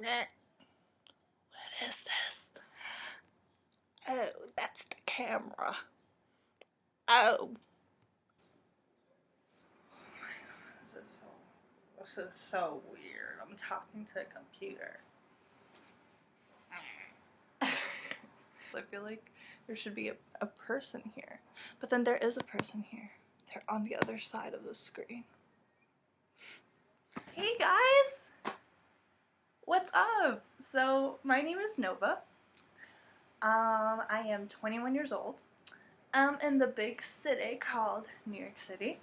What is this? Oh, that's the camera. Oh. This is so weird. I'm talking to a computer. I feel like there should be a person here. But then there is a person here. They're on the other side of the screen. Hey guys! What's up? So, my name is Nova. I am 21 years old. I'm in the big city called New York City.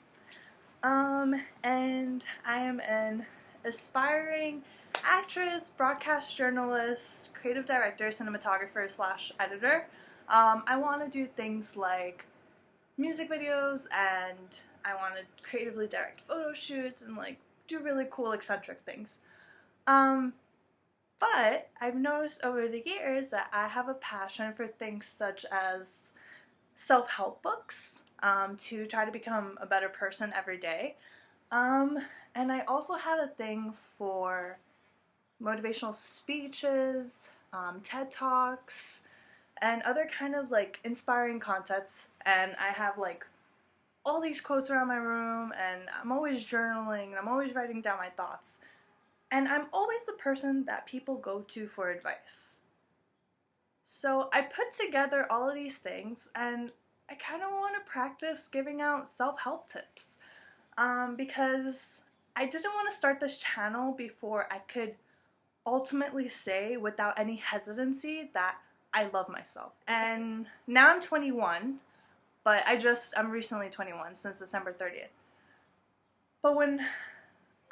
And I am an aspiring actress, broadcast journalist, creative director, cinematographer / editor. I want to do things like music videos, and I want to creatively direct photo shoots and like do really cool eccentric things. But I've noticed over the years that I have a passion for things such as self-help books, to try to become a better person every day. And I also have a thing for motivational speeches, TED Talks, and other kind of like inspiring contents. And I have like all these quotes around my room, and I'm always journaling, and I'm always writing down my thoughts. And I'm always the person that people go to for advice. So I put together all of these things, and I kind of want to practice giving out self-help tips, because I didn't want to start this channel before I could ultimately say without any hesitancy that I love myself. And now I'm 21, but I'm recently 21 since December 30th. But when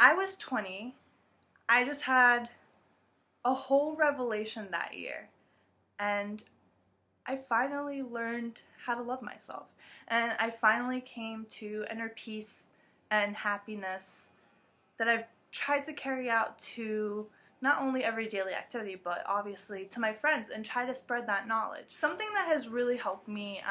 I was 20, I just had a whole revelation that year, and I finally learned how to love myself, and I finally came to inner peace and happiness that I've tried to carry out to not only every daily activity, but obviously to my friends, and try to spread that knowledge. Something that has really helped me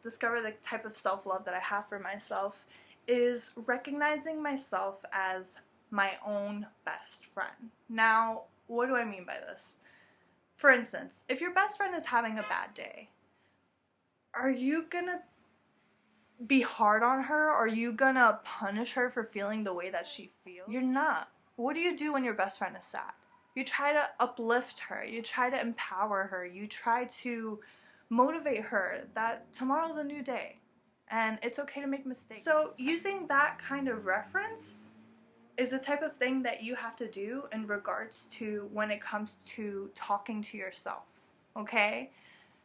discover the type of self-love that I have for myself is recognizing myself as my own best friend. Now, what do I mean by this? For instance, if your best friend is having a bad day, are you gonna be hard on her? Are you gonna punish her for feeling the way that she feels? You're not. What do you do when your best friend is sad? You try to uplift her. You try to empower her. You try to motivate her that tomorrow's a new day and it's okay to make mistakes. So using that kind of reference is the type of thing that you have to do in regards to when it comes to talking to yourself, okay?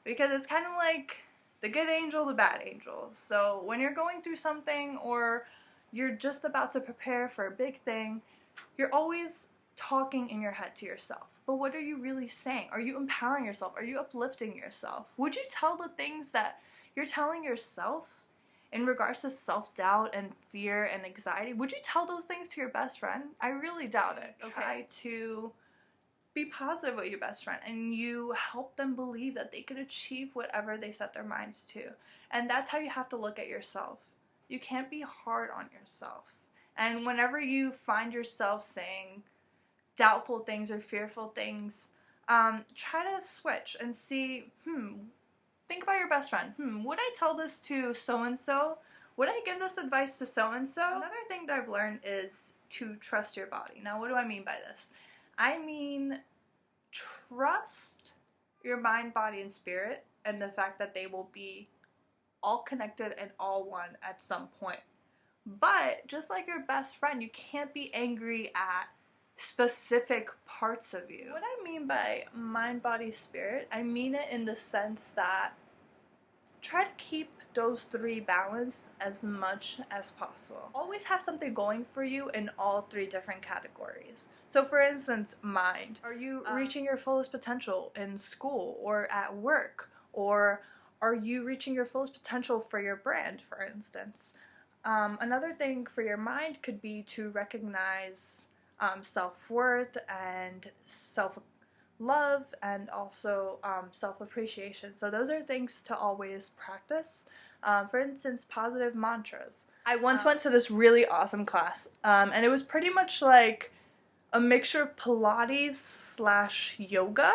Because it's kind of like the good angel, the bad angel. So when you're going through something, or you're just about to prepare for a big thing, you're always talking in your head to yourself. But what are you really saying? Are you empowering yourself? Are you uplifting yourself? Would you tell the things that you're telling yourself in regards to self-doubt and fear and anxiety? Would you tell those things to your best friend? I really doubt it. Okay. Try to be positive with your best friend, and you help them believe that they can achieve whatever they set their minds to. And that's how you have to look at yourself. You can't be hard on yourself. And whenever you find yourself saying doubtful things or fearful things, try to switch and see, think about your best friend. Would I tell this to so-and-so? Would I give this advice to so-and-so? Another thing that I've learned is to trust your body. Now, what do I mean by this? I mean, trust your mind, body, and spirit, and the fact that they will be all connected and all one at some point. But just like your best friend, you can't be angry at specific parts of you. What I mean by mind, body, spirit, I mean it in the sense that try to keep those three balanced as much as possible. Always have something going for you in all three different categories. So for instance, mind. Are you reaching your fullest potential in school or at work? Or are you reaching your fullest potential for your brand, for instance? Another thing for your mind could be to recognize self-worth and self-love, and also self-appreciation. So those are things to always practice. For instance, positive mantras. I once went to this really awesome class, and it was pretty much like a mixture of Pilates slash yoga,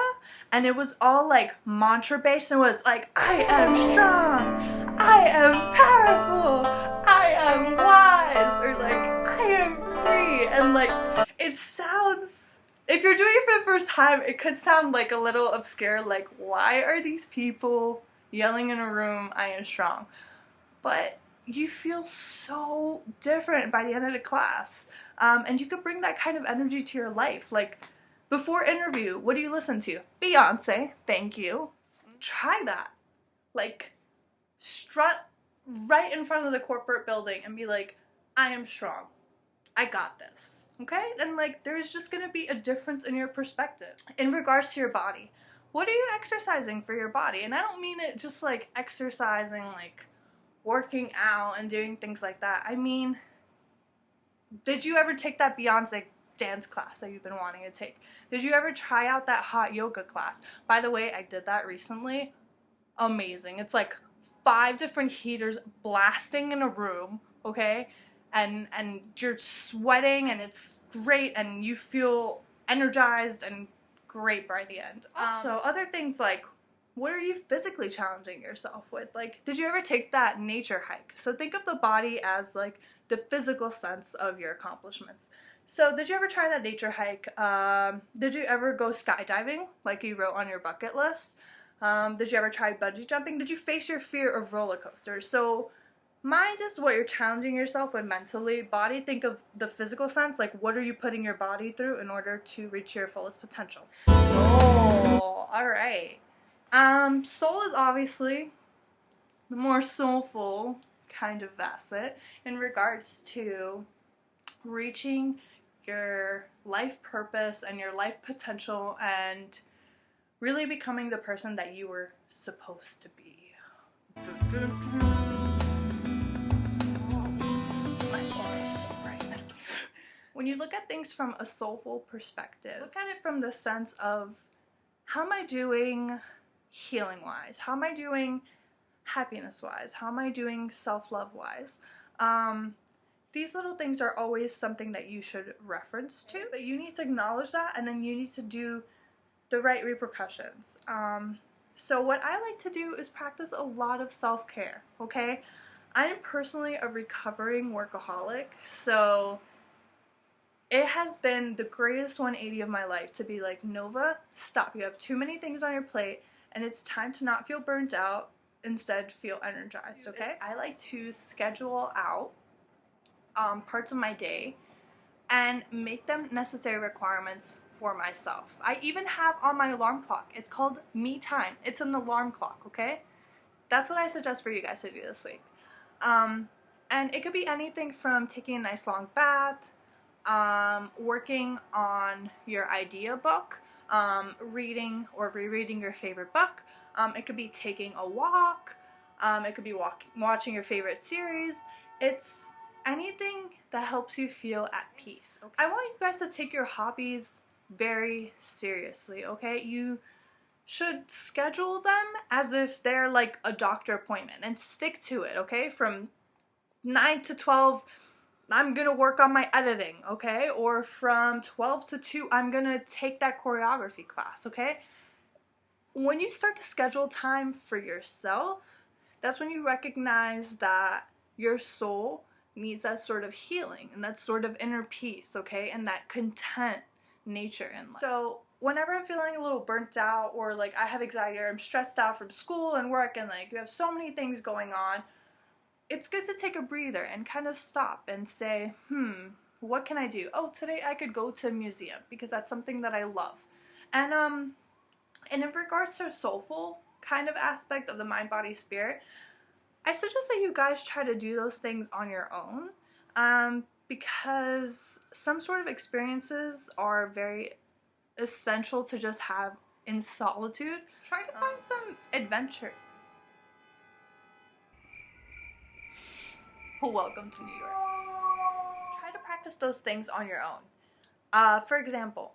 and it was all like mantra based, and it was like, I am strong, I am powerful, I am wise, or like, I am free. And like, it sounds, if you're doing it for the first time, it could sound like a little obscure, like, why are these people yelling in a room, I am strong? But you feel so different by the end of the class. And you could bring that kind of energy to your life. Like, before interview, what do you listen to? Beyonce, thank you. Try that. Like, strut right in front of the corporate building and be like, I am strong. I got this. Okay? And like, there's just gonna be a difference in your perspective. In regards to your body, what are you exercising for your body? And I don't mean it just like exercising, like working out and doing things like that. I mean, did you ever take that Beyonce dance class that you've been wanting to take? Did you ever try out that hot yoga class? By the way, I did that recently. Amazing. It's like 5 different heaters blasting in a room, okay? And you're sweating and it's great and you feel energized and great by the end. Also, other things like, what are you physically challenging yourself with? Like, did you ever take that nature hike? So think of the body as like the physical sense of your accomplishments. So did you ever try that nature hike? Did you ever go skydiving like you wrote on your bucket list? Did you ever try bungee jumping? Did you face your fear of roller coasters? So mind is what you're challenging yourself with mentally. Body, think of the physical sense, like what are you putting your body through in order to reach your fullest potential. Soul. Alright. Soul is obviously the more soulful kind of facet in regards to reaching your life purpose and your life potential and really becoming the person that you were supposed to be. My phone is so bright. When you look at things from a soulful perspective, look at it from the sense of, how am I doing healing-wise? How am I doing happiness-wise? How am I doing self-love-wise? These little things are always something that you should reference to, but you need to acknowledge that, and then you need to do the right repercussions. So what I like to do is practice a lot of self-care, okay? I am personally a recovering workaholic, so it has been the greatest 180 of my life to be like, Nova, stop. You have too many things on your plate, and it's time to not feel burnt out, instead feel energized, okay? I like to schedule out parts of my day and make them necessary requirements for myself. I even have on my alarm clock, it's called me time. It's an alarm clock, okay? That's what I suggest for you guys to do this week. And it could be anything from taking a nice long bath, working on your idea book, reading or rereading your favorite book. It could be taking a walk. It could be watching your favorite series. It's anything that helps you feel at peace. Okay? I want you guys to take your hobbies very seriously, okay? You should schedule them as if they're like a doctor appointment and stick to it, okay? From 9 to 12, I'm gonna work on my editing, okay? Or from 12 to 2, I'm gonna take that choreography class, okay? When you start to schedule time for yourself, that's when you recognize that your soul needs that sort of healing and that sort of inner peace, okay? And that content nature in life. So whenever I'm feeling a little burnt out, or like I have anxiety, or I'm stressed out from school and work, and like you have so many things going on, it's good to take a breather and kind of stop and say, what can I do? Oh, today I could go to a museum because that's something that I love. And in regards to a soulful kind of aspect of the mind, body, spirit, I suggest that you guys try to do those things on your own, because some sort of experiences are very essential to just have in solitude. Try to find some adventure. Welcome to New York. Try to practice those things on your own. For example,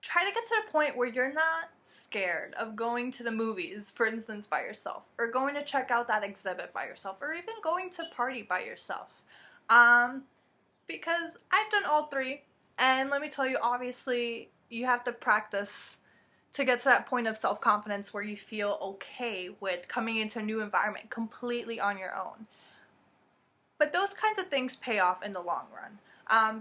try to get to a point where you're not scared of going to the movies, for instance, by yourself, or going to check out that exhibit by yourself, or even going to party by yourself. Because I've done all three. And let me tell you, obviously, you have to practice to get to that point of self-confidence where you feel okay with coming into a new environment completely on your own. But those kinds of things pay off in the long run,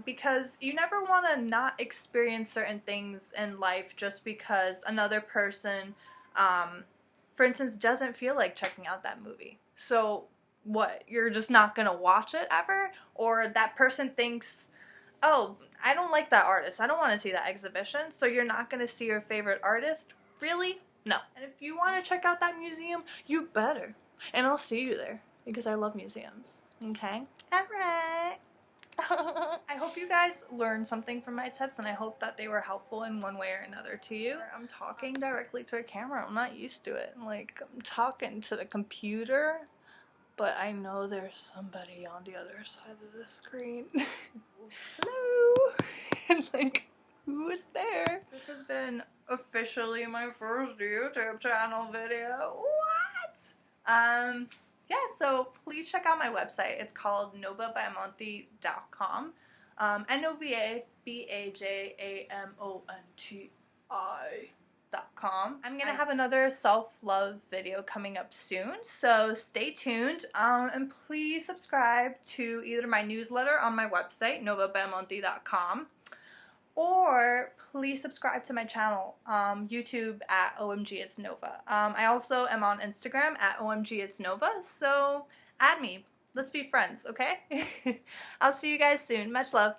because you never want to not experience certain things in life just because another person, for instance, doesn't feel like checking out that movie. So what, you're just not going to watch it ever? Or that person thinks, oh, I don't like that artist, I don't want to see that exhibition, so you're not going to see your favorite artist? Really? No. And if you want to check out that museum, you better. And I'll see you there, because I love museums. Okay? Alright. I hope you guys learned something from my tips, and I hope that they were helpful in one way or another to you. I'm talking directly to a camera. I'm not used to it. Like, I'm talking to the computer, but I know there's somebody on the other side of the screen. Hello! And like, who is there? This has been officially my first YouTube channel video. What? Yeah, so please check out my website. It's called NOVABAJAMONTI.com. NOVABAJAMONTI.com. I'm gonna have another self-love video coming up soon, so stay tuned. And please subscribe to either my newsletter on my website, NOVABAJAMONTI.com, or please subscribe to my channel, YouTube at OMGITSNOVA. I also am on Instagram at OMGITSNOVA, so add me. Let's be friends, okay? I'll see you guys soon. Much love.